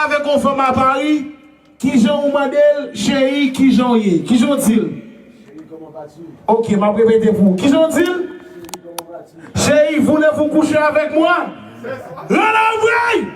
avec une femme à Paris, qui j'en modèle, chérie, qui j'en y est. Qui j'en dit? Ok, je vais répéter pour vous. Qui j'en dit? Chérie, voulez-vous coucher avec moi? Relève!